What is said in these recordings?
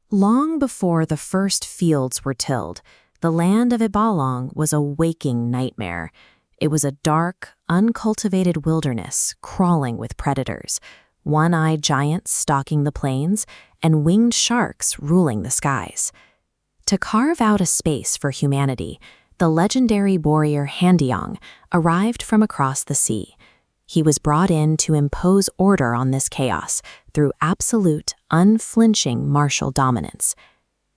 Long before the first fields were tilled, the land of Ibalong was a waking nightmare. It was a dark, uncultivated wilderness crawling with predators, one-eyed giants stalking the plains, and winged sharks ruling the skies. To carve out a space for humanity, the legendary warrior Handyong arrived from across the sea. He was brought in to impose order on this chaos through absolute, unflinching martial dominance.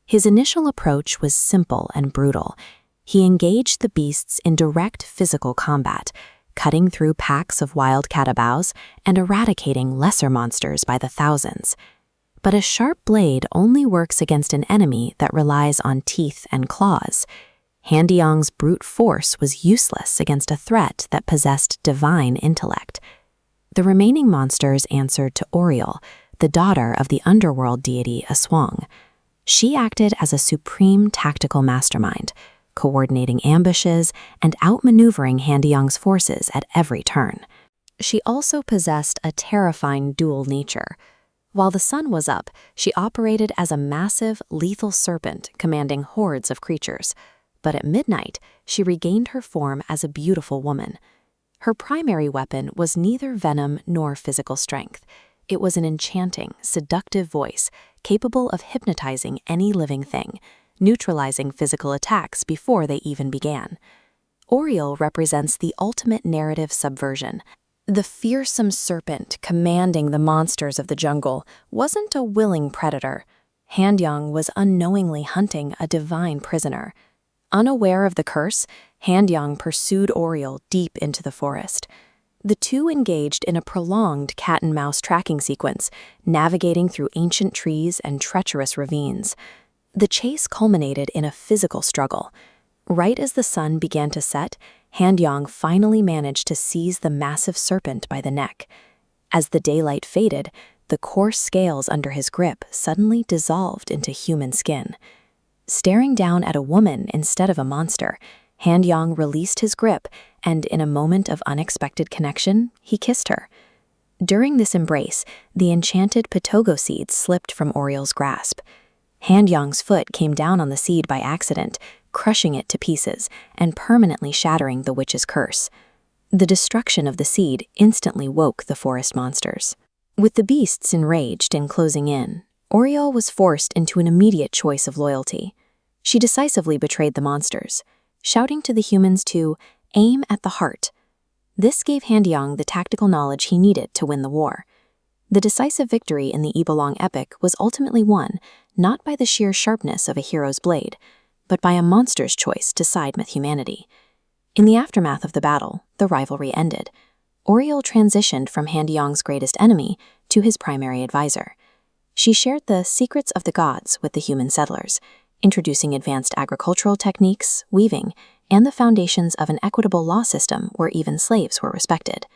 His initial approach was simple and brutal. He engaged the beasts in direct physical combat, cutting through packs of wild catabaos and eradicating lesser monsters by the thousands. But a sharp blade only works against an enemy that relies on teeth and claws. Handyong's brute force was useless against a threat that possessed divine intellect. The remaining monsters answered to Oryol, the daughter of the underworld deity Aswang. She acted as a supreme tactical mastermind, coordinating ambushes and outmaneuvering Handyong's forces at every turn. She also possessed a terrifying dual nature. While the sun was up, she operated as a massive, lethal serpent commanding hordes of creatures. But at midnight, she regained her form as a beautiful woman. Her primary weapon was neither venom nor physical strength. It was an enchanting, seductive voice capable of hypnotizing any living thing, neutralizing physical attacks before they even began. Oryol represents the ultimate narrative subversion. The fearsome serpent commanding the monsters of the jungle wasn't a willing predator. Handyong was unknowingly hunting a divine prisoner. Unaware of the curse, Handyong pursued Oryol deep into the forest. The two engaged in a prolonged cat-and-mouse tracking sequence, navigating through ancient trees and treacherous ravines. The chase culminated in a physical struggle. Right as the sun began to set, Handyong finally managed to seize the massive serpent by the neck. As the daylight faded, the coarse scales under his grip suddenly dissolved into human skin. Staring down at a woman instead of a monster, Handyong released his grip, and in a moment of unexpected connection, he kissed her. During this embrace, the enchanted pitogo seed slipped from Oryol's grasp. Handyong's foot came down on the seed by accident, crushing it to pieces and permanently shattering the witch's curse. The destruction of the seed instantly woke the forest monsters. With the beasts enraged and closing in, Oryol was forced into an immediate choice of loyalty. She decisively betrayed the monsters, shouting to the humans to aim at the heart. This gave Handyong the tactical knowledge he needed to win the war. The decisive victory in the Ibalong epic was ultimately won not by the sheer sharpness of a hero's blade, but by a monster's choice to side with humanity. In the aftermath of the battle, the rivalry ended. Oryol transitioned from Handyong's greatest enemy to his primary advisor. She shared the secrets of the gods with the human settlers, introducing advanced agricultural techniques, weaving, and the foundations of an equitable law system where even slaves were respected.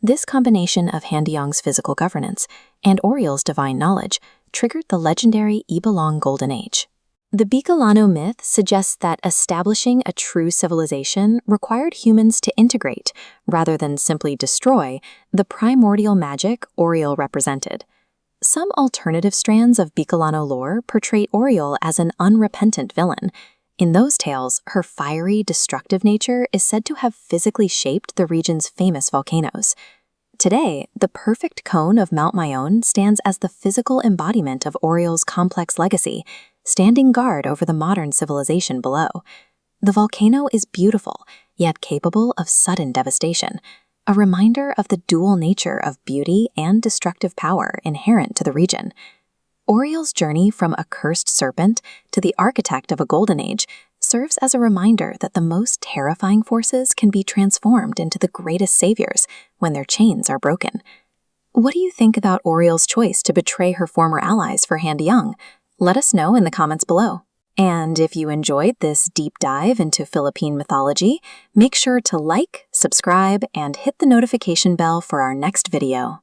This combination of Handyong's physical governance and Oryol's divine knowledge triggered the legendary Ibalong Golden Age. The Bicolano myth suggests that establishing a true civilization required humans to integrate, rather than simply destroy, the primordial magic Oryol represented. Some alternative strands of Bicolano lore portray Oryol as an unrepentant villain. In those tales, her fiery, destructive nature is said to have physically shaped the region's famous volcanoes. Today, the perfect cone of Mount Mayon stands as the physical embodiment of Oryol's complex legacy, standing guard over the modern civilization below. The volcano is beautiful, yet capable of sudden devastation, a reminder of the dual nature of beauty and destructive power inherent to the region. Oryol's journey from a cursed serpent to the architect of a golden age serves as a reminder that the most terrifying forces can be transformed into the greatest saviors when their chains are broken. What do you think about Oryol's choice to betray her former allies for Handyong? Let us know in the comments below. And if you enjoyed this deep dive into Philippine mythology, make sure to like, subscribe, and hit the notification bell for our next video.